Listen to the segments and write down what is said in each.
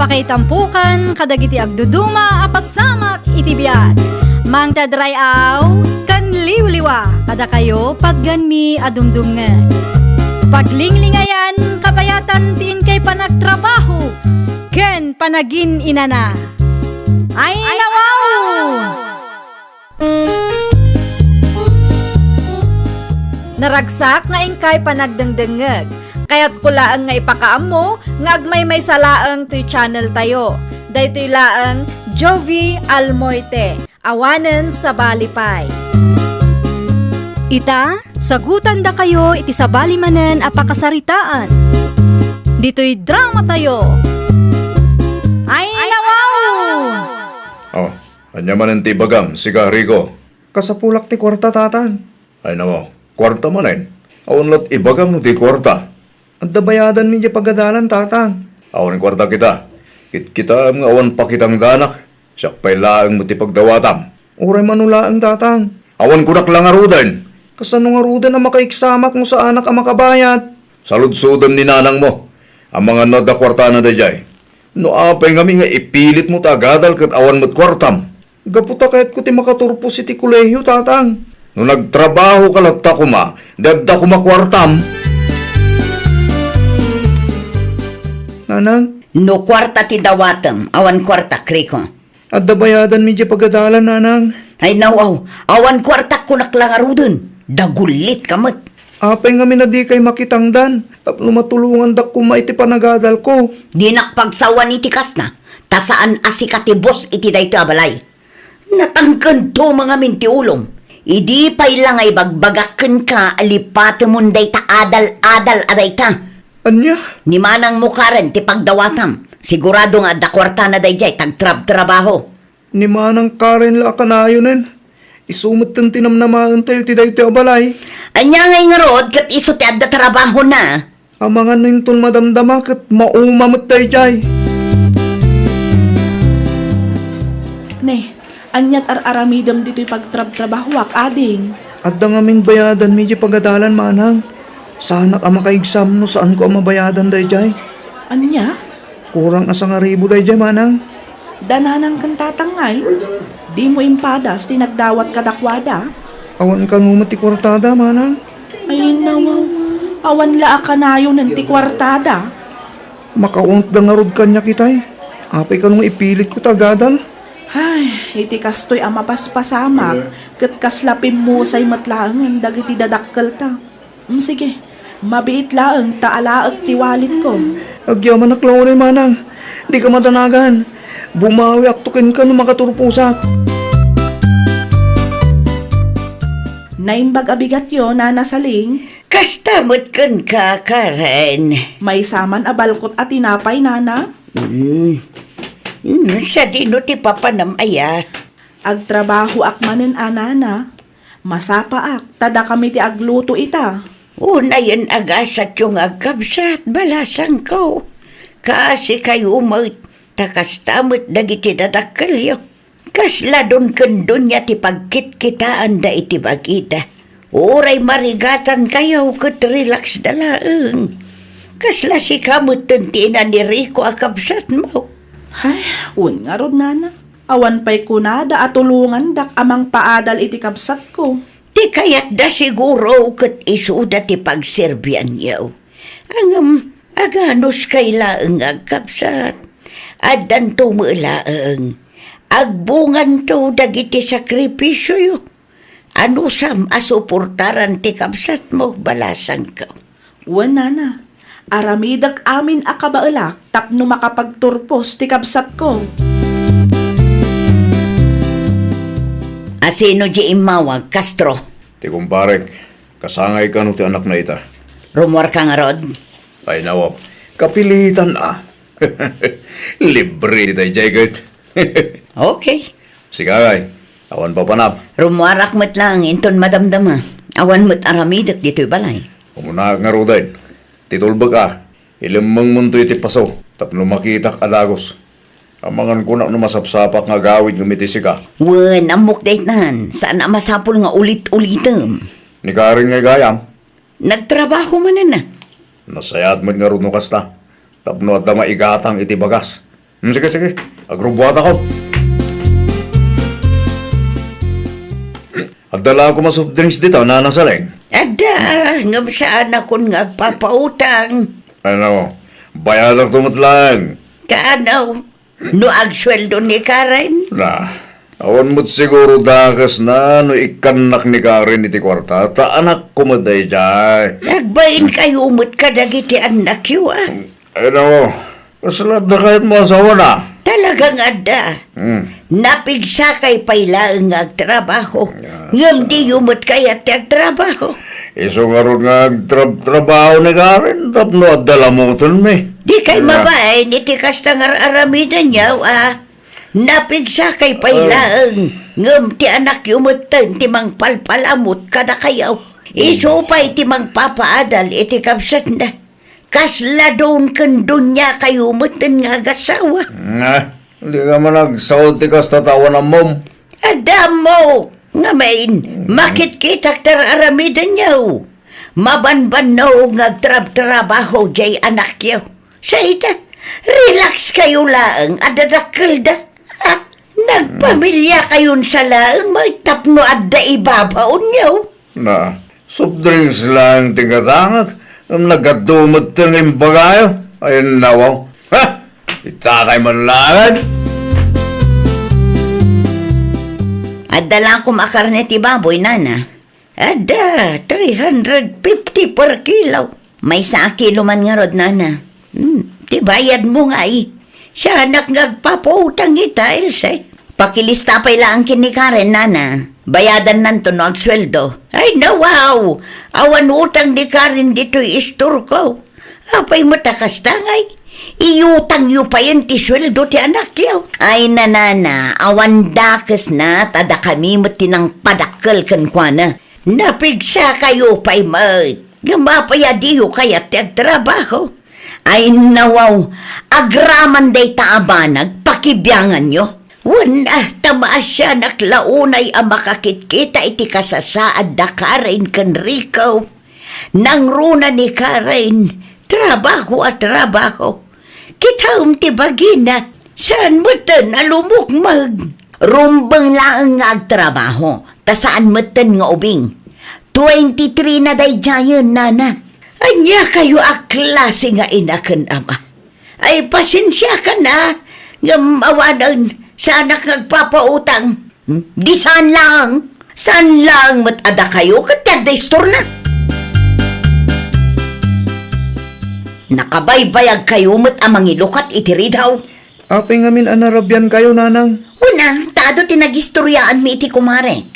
Pakaitampukan kadagiti agduduma apasamak iti biag. Mangtadrayaw kan liwliwa kada kayo pagganmi adumdumngan. Paglinglingayan kabayatan tiin kay panagtrabaho ken panagin inana. Ay nawaw! Naragsak nga ingkay panagdengdengeg. Kaya't kulaang nga ipakaam mo, nga agmay salaang to'y channel tayo. Daytoy laang Jovi Almoite, awanen sa balipay. Ita, sagutan da kayo iti sa balimanen apakasaritaan. Dito'y drama tayo. Ay nawaw! Oh, anya man ang tibagam, siga Rico. Kasapulak ti kwarta tatan. Ay nawaw, kwarta manen. Awan lat ibagam no ti kwarta. At dabayadan mi di pagadalan tatang. Awan kwarta kita. Kita nga awan pa kitang danak. Siyak pa'y laang mo ti pagdawatam. Uray manula ang tatang. Awan kunak lang arudan. Kasano nga ruda na makaiksamak mo sa anak ang makabayat. Saludsudan ni nanang mo. Ang mga nada kwarta na dayay. No apay ngami nga ipilit mo tagadal kat awan mo't kwartam. Gaputa kahit ko ti makaturpos iti kolehiyo tatang. No nagtrabaho ka latta kuma, dadda kuma kwartam. Nanang, No kwarta ti dawatem, awan kwarta kriko. at dabayadan mi di pagadalan nanang. Ay nawaw, awan kwarta kunak lang arudun. Dagulit kamat. Apay nga mi na di kay makitangdan. Tapno matulungan dak kuma iti panagadal ko. Di nakpagsawan iti kas na. Tasaan asikatibos iti dayto abalay. Natangkan to mga minti ulong. Idi pay lang ay bagbagaken ka alipate munday ta adal-adal aday ta. Anya? Ni manang mukaren ti pagdawatam. Sigurado nga dakwarta na dayjay tagtrab-trabaho. Ni manang Karen la kanayonen. Isumot ng tinamnamaan tayo ti dayto abalay. Anya ngay nga rod kat iso ti adda trabaho na. Amangan na yung madamdama kat maumamot tayo jay. Ne, anyat ar-aramidam dito'y pagtrab-trabahwak, ading. At da ngamin bayadan medyo pagadalan manang. Sana ka makaigsam no saan ko ang mabayadan day jay. Anya? Kurang asang aribo day jay manang. Dananang kang tatangay. Di mo impadas, tinagdawat kadakwada. Awan ka ngumati kwartada manang. Ay nawaw, awan laa ka na yun ng tikwartada. Makaunt da nga rod kanya kitay. Apay ka nung ipilit ko tagadal. Ay, iti kastoy ang mapaspasamak. Kat kaslapim mo say matlaangan, dagiti dadakkel ta. Sige, mabiit laang taalaag tiwalit ko. Agyaman naklaw rin manang. Di ka matanagan. Bumawi aktukin ka nung makaturpusak. Naimbag abigat yo na nasaling, Kastamot kun ka, Karen. may saman abalkot at tinapay nana. Sa dino ti papanamaya. Agtrabaho ak manen anana. Masapa ak, tada kami ti agluto ita. Una yan agasat yung agkabsat, balasang ko. Kasi kayo umot, takastamot dagiti dadakalyo. Kasladon kandun niya ti pagkit-kitaan da iti bagita. Uray marigatan kayo kat relax dalaang. Kasla si kamot tuntina ni Rico akabsat mo. Ay, un nga rod nana. Awan pa'y kunada at tulungan dak amang paadal iti kabsat ko. Ti kayat da siguro kat isuda ti pagserbian yaw. Ang aganos kailaang agkapsat. Adan tumulaang. Agbungan to dagiti sakripisyo yo. Ano sam asuportaran ti kapsat mo balasan ka. Wan nana. Aramidak amin akabaelak tapno makapagturpos ti kabsat ko. Asino di imawag, Castro? Ti kumparek, kasangay ka no ti anak na ita. Rumor ka nga rod? Ay nawaw, kapilitan Libre tayo jagat. Okay. Sigagay, awan pa panap. Rumuarak mo't lang, inton madamdama. Awan mo't aramidak dito'y balay. Umuna nga rudain. Titulbag ka. Ilimang munto'y ti paso. Tapno makitak adagos. Amangan ko na masapsapak nga gawid gumitisi ka. Wan, amok date nahan. Saan na masapol nga ulit-ulitam? Ni Karin nga gayam. Nagtrabaho man na. Nasayat man nga runo kasta. Tapno at da maigatang iti bagas. Sige, sige. Agrubuhat ako. At dala ako soft drinks dito, nanang saling. Ada, ngam saan akong nagpapautang. Ano, bayalang tumutlang. Kaanaw, no agsweldo ni Karen? Na, awan mo't siguro dakas na no ikanak ni Karen iti kwarta, ta anak ko maday jay. Nagbain kayo umot ka dagiti anak yu ah. Ano, kasalat na kahit mo asawa na. Talagang ada. Napigsa kay pailaang agtrabaho. Ngam di umot kaya ti agtrabaho. Iso nga ron nga trabaho ni Karen, tapno at dalamutan me. Di kay mabay, niti kastangar aramidan niya ah. Napigsa kay pailaang. Ngam ti anak yumutan ti mang palpalamot kada kayaw. Iso pa'y ti mang papaadal iti kapsat na. Kasla doon kandun niya kayo mutan nga agasawa. Nga, hindi ka man nagsaot ti kas tatawan ng mom. Adamo! Nga main, makit-kitak tar aramidan niyaw. Mabanban na ngagtrab-trabaho jay anak yaw. Sa ita, relax kayo laang adadakal da. Ha? Nagpamilya kayon sa laang may tapno adda ibabaon niyaw. Na, soft drinks lang tingatangag. Nagkadumot ka ng bagayo. Ayun nawaw. Ha? Itakay man lang. Adala ko makarne ti baboy, nana. Ada, 350 per kilo. May sa kilo man nga rod, nana. Ti bayad mo nga Siya anak ngagpapautang ita, Ilse. Pakilista pa ilang kinikaren, nana. Bayadan nanto no agsweldo. Ay, wow! Awan utang ni Karen dito'y istor ko. Apay matakas tangay. Iutang yu pa yun ti sweldo ti anak yaw. Ay nanana, awan dakas na tada kami matinang padakal kan kwa na. Napigsa kayo pa'y mat. Gamapaya diyo kaya ti agtrabaho. Ay nawaw, agraman day taabanag, pakibyangan nyo. Wala, tamaas siya naklaunay ang makakitkita iti kasasaad da Karen kan Rico. Nang runa ni Karen, trabaho at trabaho. Kita tibagina, saan mo tan alumukmag? Rumbang lang nga agtrabaho, ta saan mo tan nga ubing? 23 na day jayon, nana. Anya kayo aklase nga inakan ama. Ay pasensya ka na, nga mawanan sa anak nagpapautang. Di saan lang matada kayo katyaday store na. Nakabaybayag kayo mat amang ilukat itiri daw. Apay ngamin anarabyan kayo, nanang. Una, tado tinagistoryaan mi iti kumarek.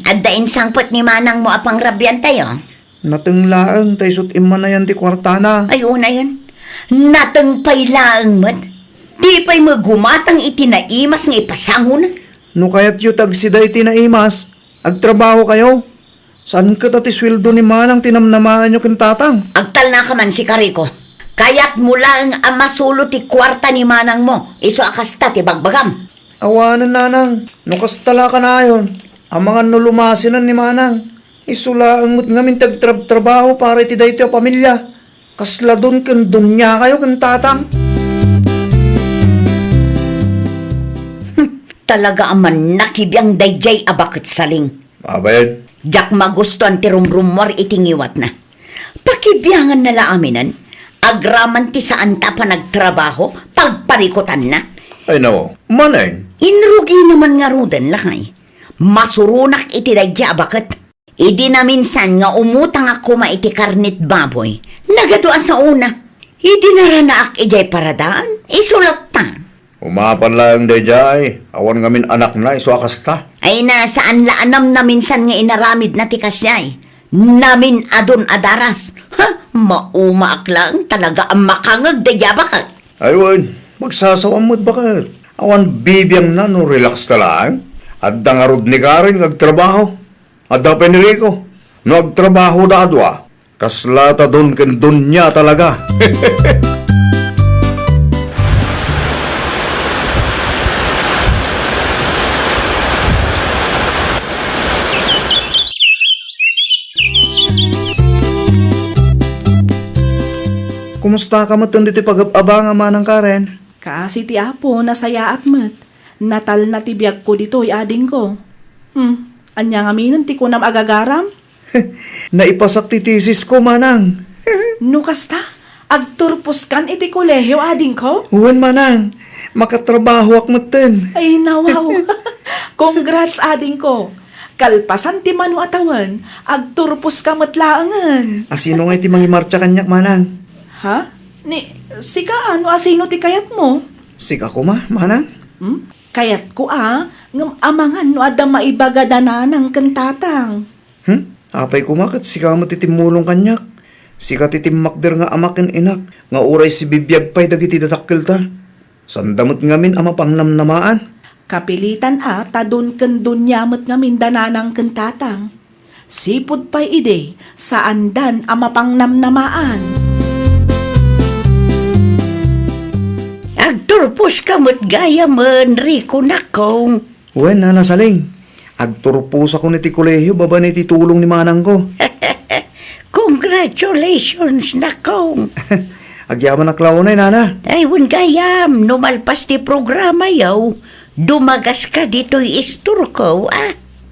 Addain sangpot ni manang mo apang rabyan tayo. Natenglaang tayo sut iman na yan ti kwartana. Ay, una yan. Natang pailaang mat. Di pa'y magumatang itinaimas nga ipasango na. No kaya't yu tagsiday tinaimas, agtrabaho kayo. Saan ka tati sweldo ni manang tinamnamaan nyo kintatang? Agtal na ka man si Kariko. Kaya't mula ang amasulo ti kwarta ni manang mo. Iso akasta ti bagbagam. Awanan, nanang. No kastala ka na ayon. Ang mga nulumasinan ni manang. Isula ang ngamin tagtrabaho para iti dahi ti pamilya. Kasla dun kan dunya kayo kintatang. Talaga aman nakibiyang dayjay abakit saling. Mabayad. Jak magustuhan ti rumrumor itingiwat na. Pakibiyangan nala aminan, agraman ti saan ta pa nagtrabaho, pagparikutan na. Ay nawaw, manay. Inrugi naman nga rudan lakay. Masurunak iti dayjay abakat. Idi na minsan nga umutang ako maiti karnit baboy. Nagatuan sa una. Idi na ranaak ijay paradaan. Isulot ta. Umapan lang dayjay. Awan ngamin anak na, iso akasta. Ay na saan laanam na minsan nga inaramid na tikas niyay. Namin adon adaras. Ha? Maumaak lang talaga ang makangag dayabakat. Aywan, magsasawang mo't bakit? Awan bibiyang na, no relax ka lang. At dangarod ni Karen, nagtrabaho. At da Penrico, no agtrabaho da adwa. Kaslata dun kan dunya talaga. Kumusta ka mo dito pag-abang ama ng Karen? Kasi ti apo nasaya at met. Natal na ti biyag ko dito ading ko. Anya nga minon ti ko nam agagaram? Naipasak ti thesis ko, manang. No kasta, agturpos kan iti kolehiyo ading ko? Huwan, manang. Makatrabaho ak maten. Ay nawaw. Congrats ading ko. Kalpasan ti manu atawan, agturpos ka matlaangan. Asino nga iti mangimarcha kanyak, manang? Ha? Sika ano asino ti kayat mo? Sika ko ma, manang? Kayat ko ngam amangan no ada maibagadanan ng kantatang. Apay ko makat, sika mo titimulong kanyak. Sika titimmakder nga amakin inak, nga uray si bibiyag pa'y dagiti datakkel ta. Sandamot ngamin ama pang namnamaan. Kapilitan tadun kendun nyamot ngamin dananang kantatang. Sipod pa'y ide, saan dan ama pang namnamaan. Agturpos ka mo't gaya man, Rico nakong. Wen, nanasaling. Agturpos ako niti kolehiyo, baba niti tulong ni manang ko. Congratulations, nakong. Agyaman na klaunay, nana. Ay, wan gayam, numalpas ti programa yaw. Dumagas ka dito'y istur ko,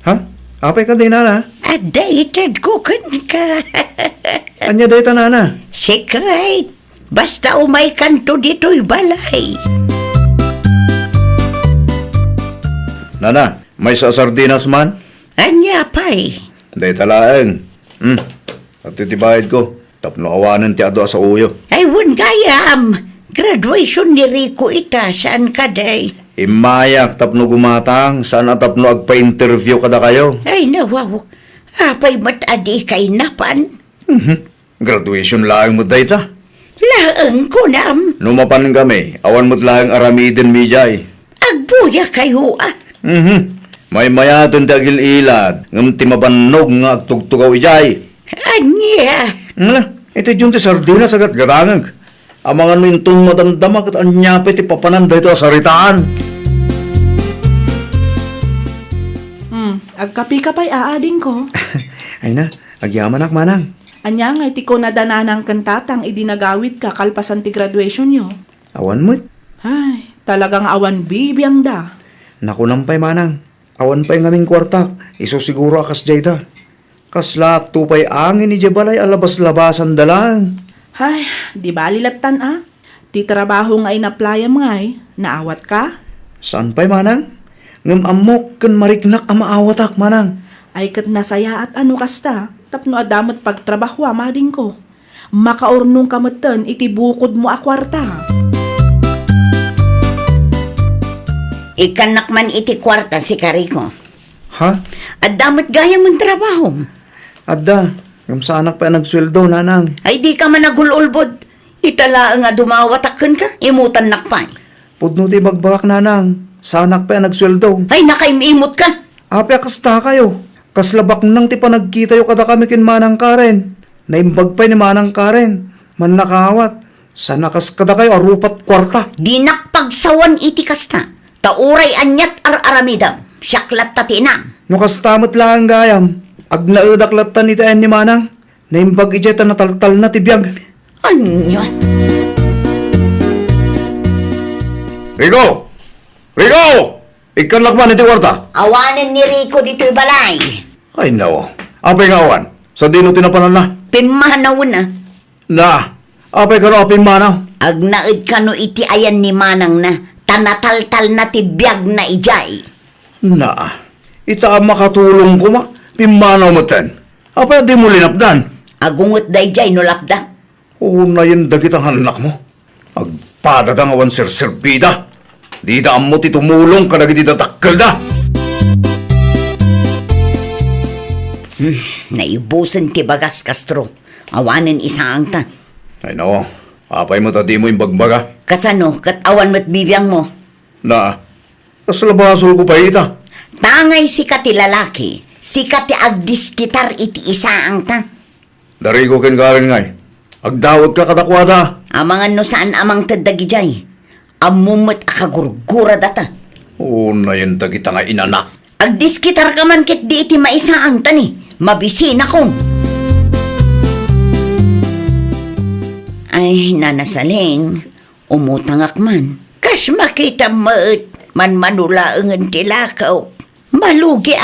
Ha? Apay ka din, nana? Dated ko kan ka. Anya dayta, nana? Secret. Basta umay kanto dito'y balay. Nana, may sa sardinas man? Anya pa'y. Dahil talaeng. At titibahid ko. Tapno awanan ti ado sa uyo. Ay, wan gayam. Graduation ni Rico ita, saan ka day? Imayak tapno gumatang. Saan tapno agpa-interview kada kayo? Ay, nawaw. Apay matadi kay napan. Graduation lang mo dayta. Laang ko nam. Numapan kami. Awan mo't lang aramidin mijay. Agbuya kayo May mayaton ti agil ilad. Ngam ti mabanog nga agtugtugaw ijay. Anya. Ito yung ti sardinas agat gadangag. Amangan mo yung itong madamdamak at anyapit ipapanan dito sa saritaan. Agkapi ka pa'y aading ko. Ay na, agyaman ak manang. Anya nga iti ko nadananang kantatang idinagawid ka kalpasan ti graduation nyo. Awan mo't. Ay, talagang awan bibiyang da. Nakunampay manang. Awan pa'y ngaming kwartak. Iso siguro akas jayda. Kaslak tupay angin ni Jabalay alabas-labasan dalang. Ay, di balilatan Ti trabaho nga inaplayam ngay, naawat ka? Saan pa'y manang? Ngam amok kan mariknak ang maawatak manang. Ay kat nasaya at ano kasta, tapno adamot pagtrabaho amading ko. Makaurnong kamatan iti bukod mo akwarta. Ikanak man iti kwarta si Kariko. Ha? At damot gaya mong trabaho. Adda, ngam sa anak pa nagsweldo nanang. Ay di ka man nagululbod. Itala nga dumawatakan ka, imutan nakpay. Pudno ti bagbak nanang. Sa anak pa nagsweldo. Ay nakaimimot ka. Ape kasta kayo. Kaslabak nang ti panagkita yo kada kami kin manang Karen. Naimbag pa ni manang Karen. Man nakawat. Sa nakas kada kayo arupat kwarta. Di nakpagsawan iti kasta. Tauray anyat ar-aramidam. Syaklat tatinam. No kastamot lang gayam. Agnaedaklatan ni taen ni manang. Naimbag ijeta nataltal na ti biyag. Anya? Rico! Rico! Ikanlak man iti warta. Awanan ni Rico dito'y balay. Ay no. Apay nga awan. Sa dino tinapanan na. Pinmanaw na. Na. Apay ka no aping manaw. Agnaid ka no iti ayan ni Manang na. Tanataltal na ti biyag na ijay. Na. Ita ang makatulong ko ma. Pimanaw mo ten. Apay di mo linapdan. Agungot da ijay no lapdak. Oo na yun dagit ang anak mo. Agpadat ang awan sir-serbida. Di daan mo ti tumulong ka nagiti tatakkel da. Naibusan ti bagas Castro. Awanan isang ta. Ay no. Apay mo tadi mo yung bagbaga. Kasano, kat awan mo't bibiyang mo. Na. Kasalabasol ko pa ita. Tangay sikat ti lalaki. Sikat ti agdiskitar iti isaang ta. Dari ko ken karen ngay. Agdawat ka kadakwada. Amangan no saan amang tadagijay. Amumot akagurgura data. Oo na yun dagit nga inana. Agdiskitar ka man kit di iti maisaang tani. Mabisin akong. Ay, nanasaling. Umutangak man. Kas makita mo't man manulaangan tilakaw. Malugi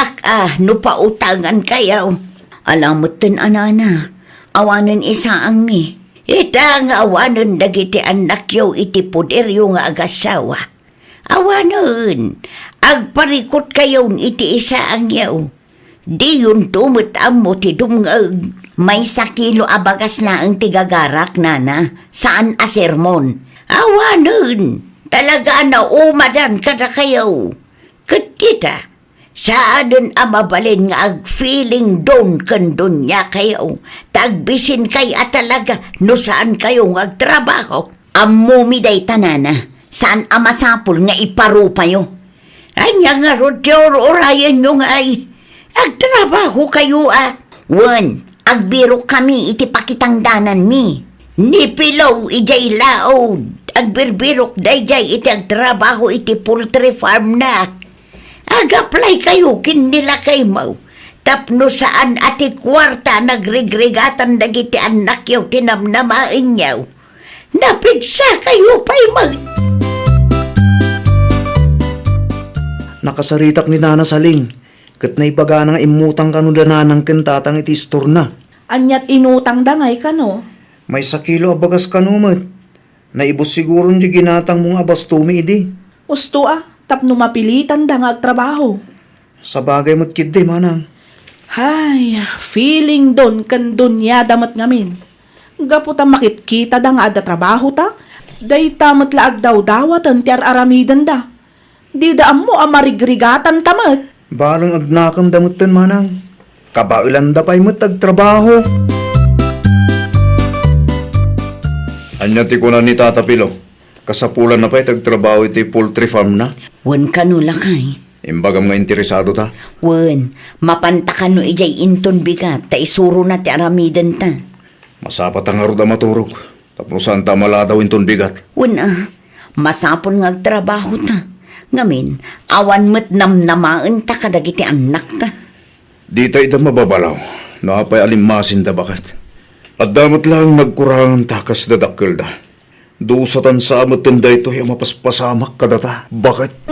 no pautangan kayaw. Alamutin anana, awanan isa ang mi. Ita nga awanan dagiti anak yaw iti puder yung agasawa. Awanan, agparikot kayaw iti isa ang yaw. Di yun tumutam mo ti dumngag. May sakilo abagas na ang tigagarak, nana. Saan a sermon? Awanan, talaga na umadan kada kayaw. Kita, saan ang mabalin nga ag-feeling doon kandun niya kayo. Tagbisin kay at talaga no saan kayo agtrabaho. Amumi day tanana, saan ang masapul nga iparupa yo. Anya nga rodyor orayan nyo nga ay, agtrabaho kayo Wan, agbiro kami iti pakitang danan mi. Nipilaw ijay laod, agbirbirok dayjay iti agtrabaho iti poultry farm na. Ag-apply kayo kin nila kay mau. Tapno saan ati kwarta nagregregatan dagiti anak yaw tinamnamain yaw. Napigsa kayo pa'y mag... Nakasaritak ni Nana Saling. Kat naibaga nga imutang kanudananang kentatang iti store na. Anyat inutang dangay ka no? May sakilo abagas kanumat. Naibos siguro di ginatang mong abastumi idi. Usto tapno mapilitan da nga agtrabaho. Sa bagay mo't kid di manang. Hay, feeling don kan dunya damat ngamin. Gaputa makitkita da nga ada trabaho ta. Day tamat laag daw dawatan ti aramidan da. Di daam mo amarigrigatan tamat. Balang agnakam damutan manang. Kabailan da pa'y mo't agtrabaho. Anya ti ko na ni Tata Pilo. Kasapulan na pa'y tagtrabaho iti poultry farm na. Wan kanula kay. Imbagam nga interesado ta. Wan, mapantakan no ijay inton bigat, ta isuro na ti aramidan ta. Masapat ang arod ang maturog. Tapos saan ta maladaw inton bigat. Wan masapon nga agtrabaho ta. Ngamin, awan mo't namnamaan ta kadagiti anak ta. Di tayo da mababalaw. Napay alimasin da bakit. At damot lang nagkurangan takas dadakkel da. Dusatan sa amot tanda ito yung mapaspasamak kadata. Bakit?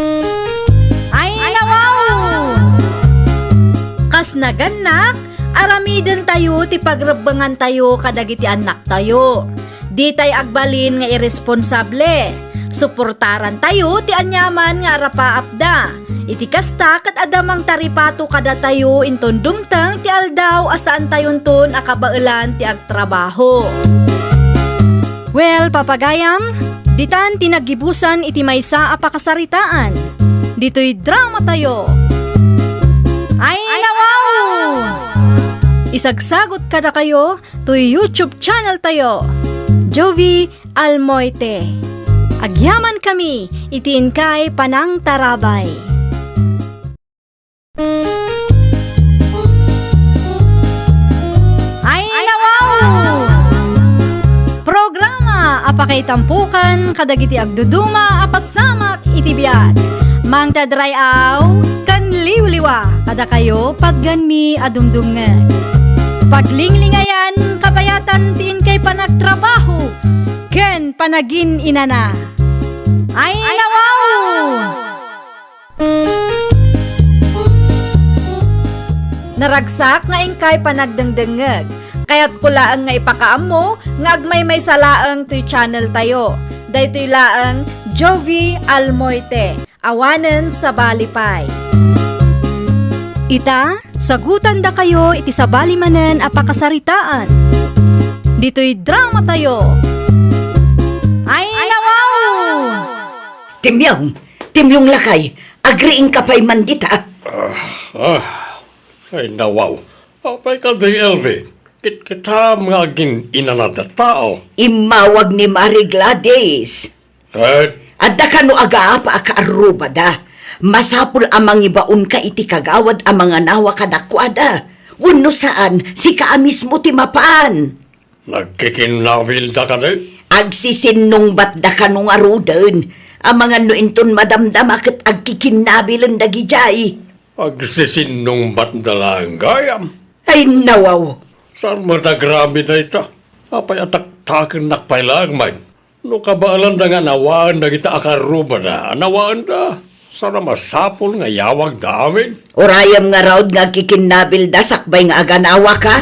Ay, nawaw! Kas naganak, aramidan tayo ti pagrabangan tayo kadagiti anak tayo. Di tay agbalin nga irresponsable. Suportaran tayo ti anyaman nga arapaapda. Iti kasta kat adamang taripato kada tayo inton dumtang ti aldaw asaan tayon ton akabailan ti agtrabaho. Well, papagayam, ditan tinagibusan iti maysa a pakasaritaan. Dito'y drama tayo. Ay, nawaw! Isagsagot kada kayo to YouTube channel tayo. Jovi Almoite. Agyaman kami, itiin kay Panang Tarabay. Ay, nawaw! Programa apakay tampukan kadagiti agduduma apasamak iti biag. Mang tadrayaw kan liwliwa kada kayo pagganmi adumdumngeg. Paglinglingayan kabayatan tiin kay panagtrabaho ken panagin inana. Ay nawaw! Naragsak nga ingkay panagdengdengeg. Kaya't kulaang nga ipakaam mo, nga agmay may salaang to'y channel tayo. Daytoy laang Jovi Almoite, awanen sa balipay. Ita, sagutan da kayo iti sa balimanen a pakasaritaan. Dito'y drama tayo. Ay, nawaw! Timyong lakay, agriing ka pa'y mandita. Ay nawaw. Apay ka day Elvi. Kita mga aging inanada tao. Imawag ni Mari Gladys. Adda ka no aga pa akaaruba da. Masapul amang ibaon ka iti kagawad ang mga nawa kadakwada. Uno saan, si ka mismo ti mapaan. Nagkikinawil da ka de? Agsisinong bat da ka nung arudan. Ang mga nuinton madamdam akit agkikinabilan da gijay. Agsisinong ba't dalang gayam? Ay nawaw. Saan mo nagrabi na ito? Apay atak-takin nakpailag man. No kabaalan da nga nawaan da kita akaruba da. Nawaan da. Sana masapol nga yawag da amin. Urayam nga raod nga kikinabil da sakbay nga aganawa ka.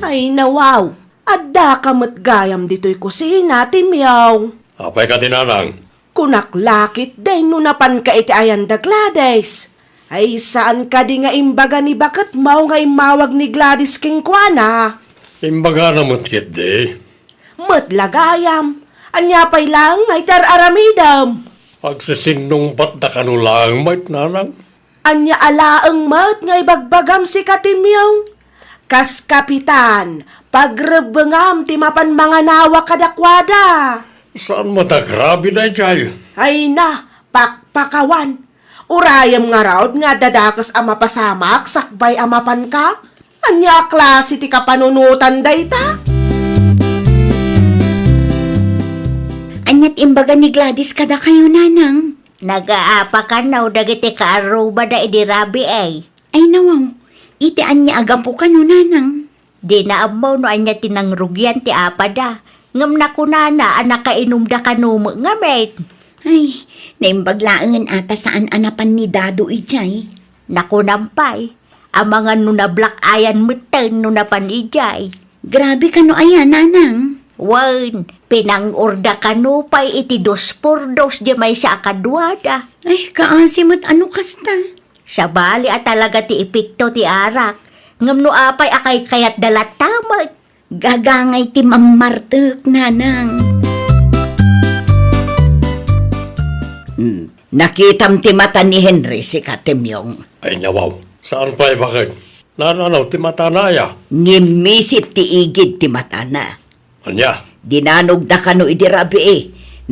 Ay nawaw, adda ka gayam dito'y kusina, timyaw. Apay ka tinanang. Kunaklakit din no napan ka iti ayan da Gladys. Ay saan ka di nga imbaga ni bakat mau nga imawag ni Gladys king kwana? Imbaga na mutkit di. Matlagayam, anya pa'y lang nga itar aramidam. Pagsisinong ba't da kanulang mait nanang? Anya alaang mat nga ibagbagam si katimyaw. Kas kapitan, pagrebengam ti mapan mga nawa kadakwada. Saan mo da grabe na jay? Ay na, pakpakawan. Urayam nga raod nga dadakas ama pasamak, sakbay amapan ka. Anya klase ti kapanunutan dayta? Anyat imbaga ni Gladys kada kayo, nanang. Nagaapa ka na o dagiti kaaruba da idirabi ay. Ay nawaw, iti anya agampo ka no, nanang. Di na amaw no anya tinangrugyan ti apa da. Ngam na kunana anak kainom da kanumo nga met. Ay, naimbaglaangan ata saan anapan ni Dado ijay. Nakunampay. Ang mga nunablak ayan meten nunapan ijay. Grabe ka no ayan, nanang. Wan, pinangorda kanupay iti 2x2 di may sa akadwada. Ay, kaasimot ano kasta? Sa bali at talaga ti ipikto ti arak. Ngam no apay akay kayat dalat tamat. Gagangay ti mamartek, nanang. Nakitam ti mata ni Henry si Katemyong. Ay nawaw. Saan pa'y bakit? Nananaw ti matanaya. Ngimisip ti igid ti mata na. Anya? Dinanog da kano idirabi eh.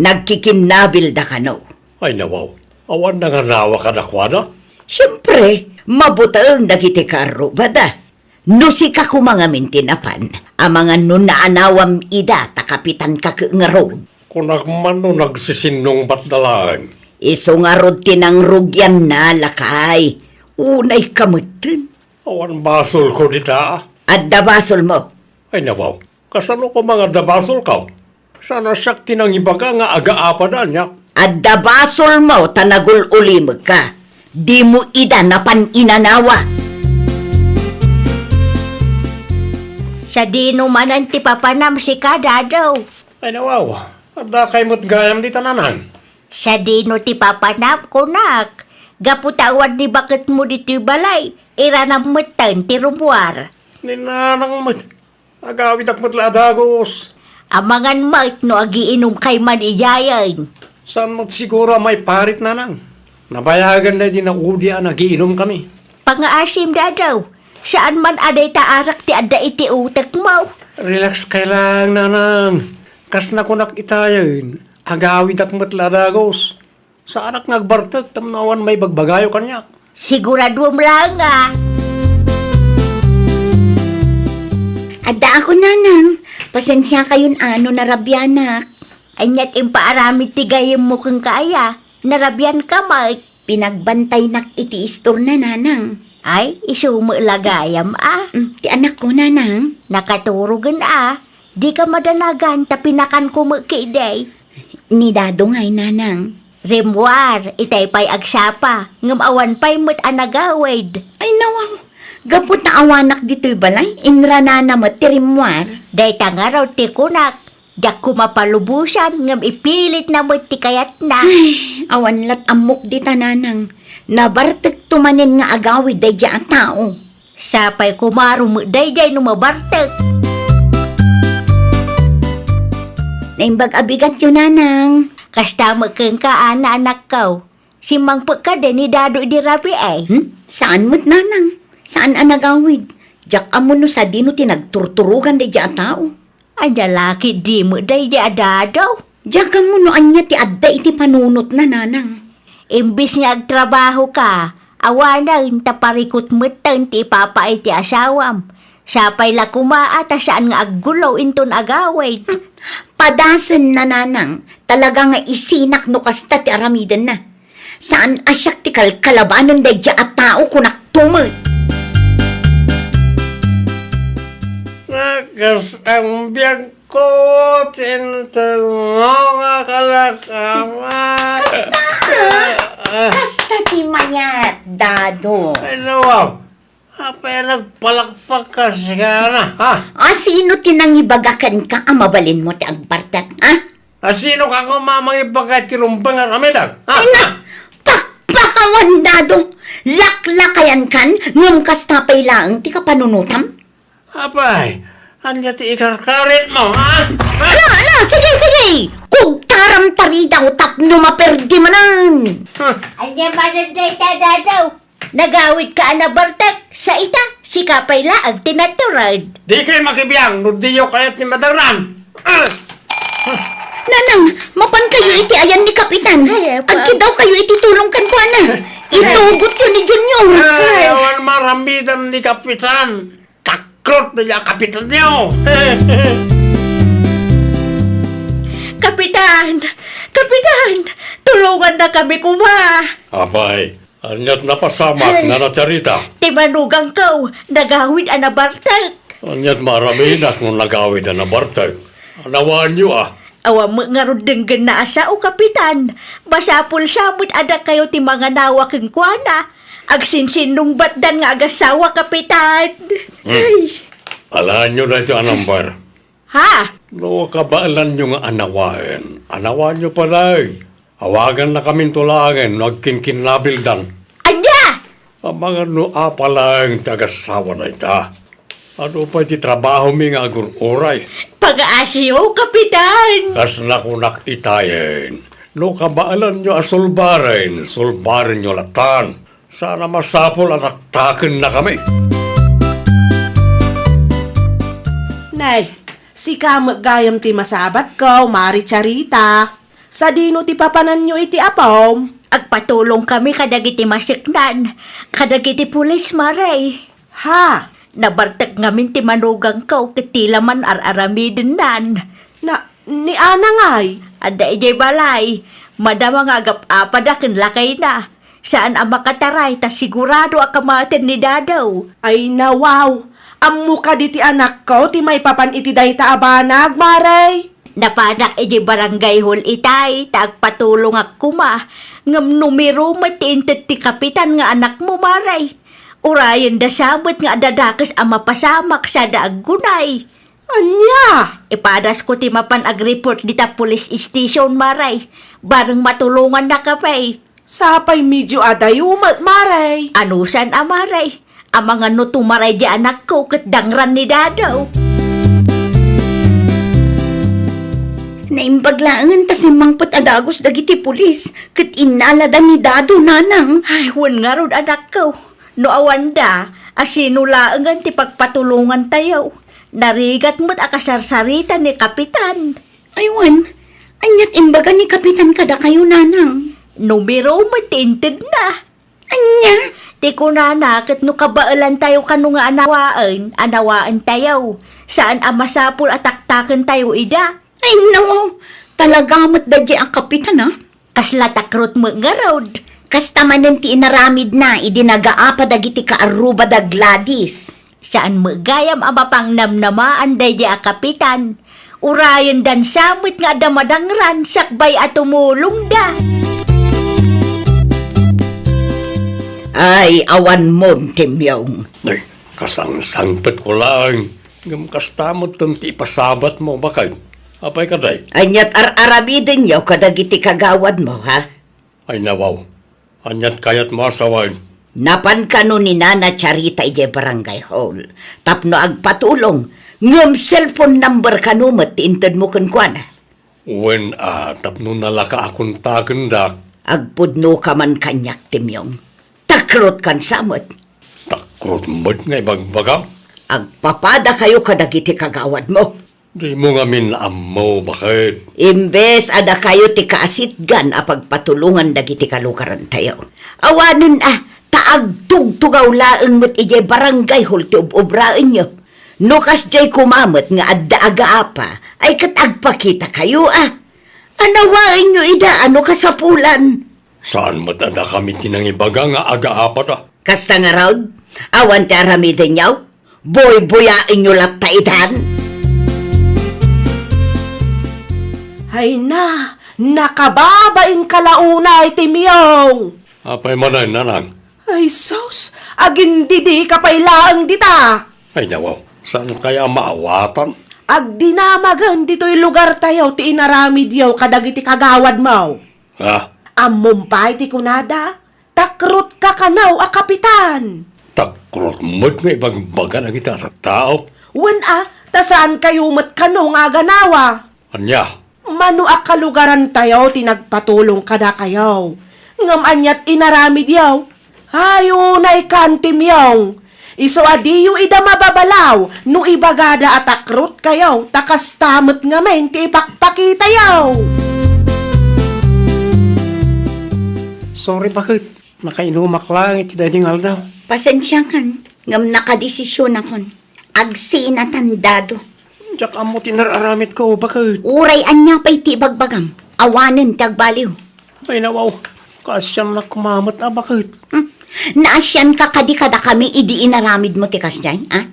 Nagkikinabil da kano. Ay nawaw. Awan na nga nawa kadakwada? Siyempre, mabutaang dagiti karo bada. No si ka kumangamin tinapan, ang mga nunaanawam ida takapitan ka nga road. Kunak man no nagsisinong batdalaan. Iso nga road tinangrugyan na lakay. Unay kamutin. Awan basol ko dita. At dabasol mo. Ay nawaw. Kasano ko mga dabasol ka? Sana siyak tinang ibaga nga aga-apa na niya. At dabasol mo tanagul ulimag ka. Di mo ida napan inanawa. Sa dino manan ti papanam si kadadaw. Ay nawaw. Ada kay mo't gayam di tananan. Sa dino ti papanam kunak. Gaputawan ni bakit mo dito balay. Iranam metan ti rumuar. Ninanang mo't. Agawid ak mo't ladagos. Amangan mat no agiinom kay man iyayan. Saan mo't siguro may parit nanang? Nabayagan na din ang udya nagiinom kami. Pangaasim dadaw. Saan man aday taarak ti adda iti utak mo. Relax kay lang nanang. Kas na kunak itayan. Agawid ak mo't ladagos. Sa anak ngagbartag tamnawan may bagbagayo kanya. Sigurado mo lang ah. Adda ako, nanang. Pasensya kayon ano narabyanak. Anyat impaaramid ti gayem mo kang kaya. Narabyan ka mat. Pinagbantay nak iti istor na, nanang. Ay, isumo lagayam ah. Ti anak ko, nanang. Nakaturugan ah. Di ka madanagan tapinakan ko mo kiday. Ni Dado ngay, nanang. Rimwar, itay pa'y agsapa. Ngamawan pa'y mo't anagawid. Ay, nawaw. Gapot na awanak dito'y balay. Inrana na mo, tirimwar. Day tanga raw ti kunak. Diyak kumapalubusan, ngam ipilit na mo't ti kayat na. Awan lat amok di tananang. Nabartek tumanin nga agawid day ang tao. Sapay kumaro mo day numabartek. Naimbag abigat yun, nanang. Kasta makeng ka anak ko. Si Mang Pagkada ni Dado di Rabi ay. Saan mo't, nanang? Saan ang nagawid? Diyak amo no sa dino tinagturturugan day ang tao. Ang lalaki di mo day adado. Diyak amo no anya ti adda iti panunot na, nanang. Imbis nga agtrabaho ka, awanang taparikot mo ti papa ay ti asawam. Sapay la kumaata saan nga aggulaw inton agawid. Padasan na, nanang. Talaga nga isinak no kasta ti aramidan na. Saan asyak ti kalkalabanon day at tao kunak tumot. Kas ang biyag ko, tinutulong kalakaman. Basta di mayat, Dado. Ay, nawag. Apay nagpalakpak ka siya na, ha? Sino tinangibagakan ka mabalin mo ti agbartat, ha? Sino ka kung mamangibagay tirumbang aramidag? Ha? Ay na, pakpakawan, Dado. Laklakayan kan, ngam kastapay laang ti kapanunutam. Apay, anya ti ikarkarit mo, ha? Ala, sige. Kung taram tari daw, tapno maperdi manan. Anya manaday ta, Dado. Nagawid ka na bartak sa ita, si kapay laag tinaturad. Di kayo makibiyang, nudiyo kayat ni Madaran. Nanang, mapan kayo iti ayan ni Kapitan. Agki daw kayo iti tulong kan ko na. Itugot yun ni Junior. Ay, awan maramidan ni Kapitan. Takrot na yung Kapitan niyo. Kapitan, tulungan na kami kuma. Abay, anyat napasamak na nacarita. Timanugang ko, nagawid ana bartak. Anyat maraminak nung nagawid na nabartag. Anawaan niyo Awa mo nga rudenggan na asa o kapitan. Basapul samot ada kayo ti mga nawa keng kuana. Agsinsin nung batdan nga agasawa kapitan. Ay. Alaan niyo na ito anambar. Ha? No, kabaalan niyo nga anawain. Anawaan niyo pala. Awagan na kaming tulangin, nagkinkinlabildan. Anya? Ang mga nua palang tagasawa na ita. Ano pa iti trabaho mi nga agur-uray? Pag-aasiyo, kapitan. Kas nakunak itayin. No, kabaalan niyo asulbarin. Sulbarin niyo latan. Sana masapol at aktakin na kami. Nay, si kamag gayam ti masabat ko, Mari Charita. Sa dino ti papanan nyo iti apom. Agpatulong kami kadagiti masiknan. Kadagiti pulis maray. Ha? Nabartag ngamin ti manugang ko kitila man ar-aramidin nan. Ni Ana ngay. Ada ijay balay. Madama nga agap-apadakin lakay na. Saan ang makataray ta sigurado akamatin ni Dadaw. Ay nawaw. Ammo ka di ti anak ko, ti may papan iti dayta abanag, Maray. Napanak ijay barangay hall itay. Tagpatulong ak kuma. Ngam numero matintet ti kapitan nga anak mo maray. Urayan da samot nga dadakas ang mapasamak sa daaggunay. Anya? Ipadas ko ti mapan ag-report dita police station maray. Barang matulungan na kapay. Sapay medyo adayumat, Maray. Anusan amaray? Ang mga nutumaray di anak ko kat dangran ni Dadaw. Naimbaglaangan tas ni Mangpot adagos dagiti pulis. Kat inalada ni Dado, nanang. Ay, wan nga rod anak ko. No awanda, asinulaangan ti pagpatulungan tayo. Narigat mo't akasarsarita ni Kapitan. Aywan, anyat imbaga ni Kapitan kada kayo, nanang. Numero matinted na. Anya? Ti kunana, kat no kabaalan tayo kanu nga anawaan tayo. Saan ang masapul at taktakan tayo ida? Ay, nawaw. Talagamot dagi ang Kapitan, ha? Kasla takrot mo nga rod. Kasta manen ti inaramid na, idinagaapa dagiti kaaruba da Gladys. Saan magayam ang mapang namnamaan day di a kapitan. Urayan dan samit nga damadangran sakbay at tumulong da. Ay, awan mo, Timyong. Ay, kasang-sangpet ko lang. Gamkastamot tong ti ipasabat mo, bakay? Apay kaday? Anyat ar-arabidin yaw kadagiti kagawad mo, ha? Ay nawaw. Anyat kayat mo asawain. Napan ka no ni Nana Charita ije barangay hall. Tapno agpatulong. Ngam cellphone number ka no matinted mo kunkwana. When tapno nalaka akong tagendak. Agpudno ka man kanyak, Timyong. Takrot kan samot. Takrot mo't ngay bagbagam. Agpapada kayo kadagiti kagawad mo. Di mo nga minammo, bakit? Imbes ada kayo ti kaasitgan a pagpatulungan dagiti kalukaran tayo. Awanon taagtugtugaw laeng mo't ije barangay hol ti ubraan nyo. Nukas jay kumamot nga adda agaapa ay katagpakita kayo Anawain nyo ida ano kasapulan. Saan mo't ada kami tinangibaga nga aga-apat Kasta nga raud, awan ti aramidin yaw, boy-boyain nyo lat taitan. Hay na, nakababain kalaunay, Timyong. Apay manay, nanang. Ay, sus, agindidi kapailaang dita. Ay nawaw, saan kaya maawatan? Agdinamagan dito'y lugar tayo, ti inaramid yaw kadagiti kagawad mo. Ha? Amumpay ti kunada, takrot ka kanaw a kapitan. Takrot mo't nga ibang baga na kita sa tao. Wen ta saan kayo mat kano nga ganawa? Anya, Manu a kalugaran tayo, tinagpatulong kada kayo. Ngam anyat inaramid yaw. Hayunay kantim yaw. Iso adiyo ida mababalaw, no ibagada atakrot kayo, takas tamot nga men, ti ipakpakita yaw. Sorry, bakit? Nakainumak lang iti dading aldaw. Pasensya kan, ngam nakadesisyon akon. Agsina tandado. Diyak amo tinararamit ko, bakit? Uray anya pa'y tibagbagam. Awanin tagbaliw. Ay nawaw, kasyang na kumamat na, bakit? Naasyan ka kadikada kami idi inaramid mo tikas dyan, ha?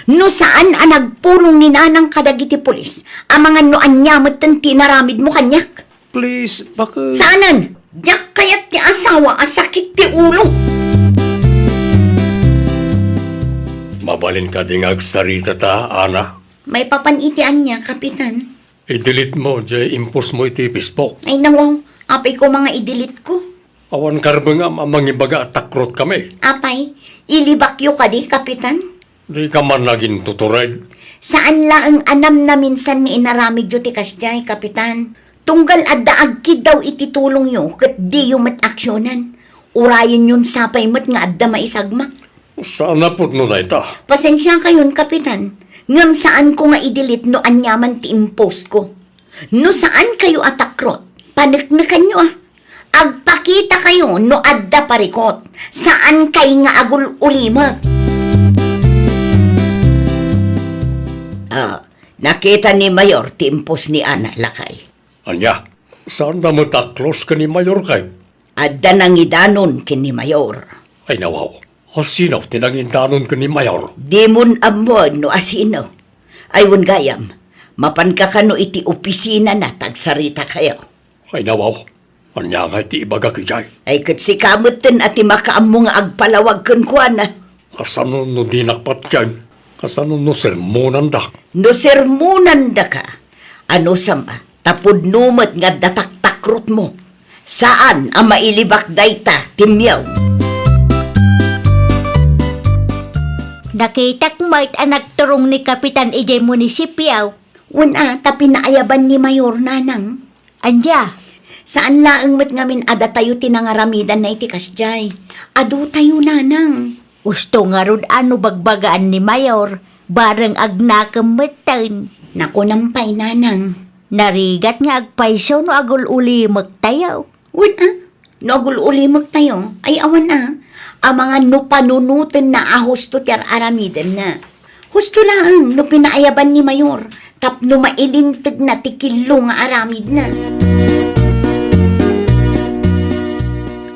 No saan nagpulong ni nanang kadagiti pulis, ang mga no anyamot ang tinaramid mo kanyak? Please, bakit? Saanan? Diyak kaya't ni asawa asakit ti ulo. mabalin ka ding agsarita ta, Ana. May papanitian niya, Kapitan. I-delete mo, jay impos mo iti Facebook. Ay nawaw, apay ko mga idilit ko. Awan karbang mangibaga at takrot kami. Apay, ilibakyo ka di, Kapitan? Di ka man naging tutured. Saan lang ang anam na minsan ni inaramid yu tikas jay, Kapitan? Tunggal adda agkid daw ititulong yu, kat di yu mat-aksyonan. Urayan yun sapay mat nga adda maisagma. Sana put no na ita. Pasensya kayon, Kapitan. Ngam saan ko nga idilit no anyaman ti impost ko. No saan kayo atakrot? Paniknikan nyo Agpakita kayo no adda parikot. Saan kay nga agul ulimak? Nakita ni Mayor ti impos ni Ana lakay. Anya, saan na mo taklos ka ni Mayor kay? Adda nang idanon kini Mayor. Ay nawaw, hasinaw tinangindanon ka ni Mayor. Di mun amon no asino. Aywan gayam, mapan ka kano iti opisina na tagsarita kayo. Ay nawaw, anya nga iti ibaga kijay. Ay kat si kamutin at makaam nga agpalawag kun kuana. Kasano no dinakpat yan? Kasano no sermonan dak? No sermonan da ka. Ano sama, tapod numot nga dataktakrot mo. Saan ang mailibak dayta, timyaw? Nakitak mo't anak turong ni Kapitan Ijay Munisipyaw. Una, tapi naayaban ni Mayor Nanang. Anya, Saan laang mat ngamin ada tayo tinangaramidan na itikas jay. Ado tayo Nanang. gusto nga rod ano bagbagaan ni Mayor, bareng agnakemeten. Naku nampay Nanang. Narigat nga agpaiso no agul uli magtayaw. Una, nagul ulimag tayo. Ay awan ang mga no panunutin na husto tiyar aramidan na. Husto lang no pinaayaban ni Mayor. Tapno mailintig na tikilo nga aramid na.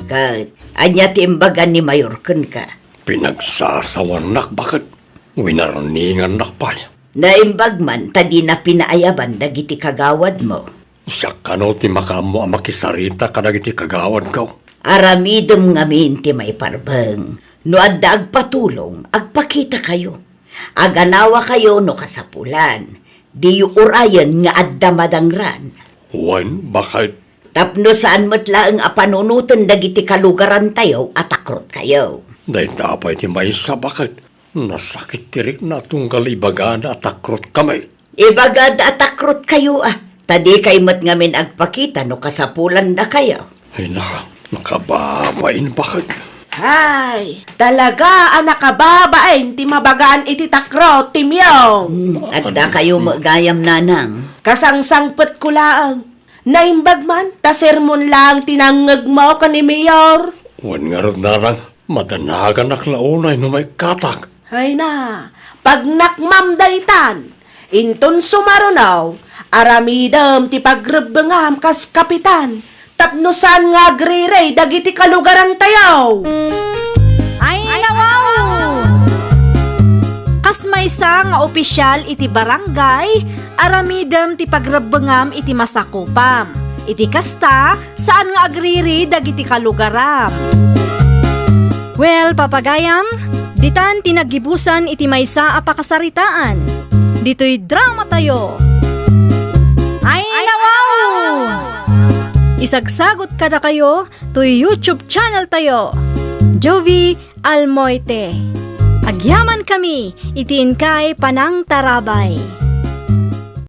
Kat, anya timbagan ni Mayor kun ka. Pinagsasawan nak bakit? Winarningan nak pay. Naimbag man, tadi na pinaayaban dagiti kagawad mo. Siya kano ti makamo ang makisarita kadagiti kagawad ko. Aramidom ngamin ti may parbeng. No adda agpatulong, agpakita kayo. Aganawa kayo no kasapulan. Di urayan nga adda madangran. Wan, bakit? Tapno saan matla ang apanunutan dagiti kalugaran tayo at akrot kayo. Dahil tapay ti may isa bakit? Nasakit tirik na tunggal ibagaan at takrot kami. Ibagad at akrot kayo Tadi kay mat ngamin agpakita no kasapulan da kayo. Ay nakababain bakit? Hay, talaga ang nakababain ti mabagaan iti takro, timyaw. Adda kayo magayam Nanang. Kasangsangpet ko laang. Naimbag man, ta sermon lang tinangag mo ka ni Mayor. Wan nga rin narang, madanagan naklaunay no may katak. Hay na, pag nakmamdaytan, inton sumarunaw, aramidam ti pagrebengam kas kapitan, tapnosan nga griray dagiti kalugaran tayaw. Ay, nawaw! Kas maysa nga opisyal iti barangay, aramidam ti pagrabengam iti masakupam. Iti kasta, saan nga agriri dagiti kalugaram. Well, papagayam, ditan tinagibusan iti maysa a pakasaritaan. Dito'y drama tayo. Ay nawaw! Isagsagot kada kayo to YouTube channel tayo. Jovi Almoite. Agyaman kami, itiin kay Panang Tarabay.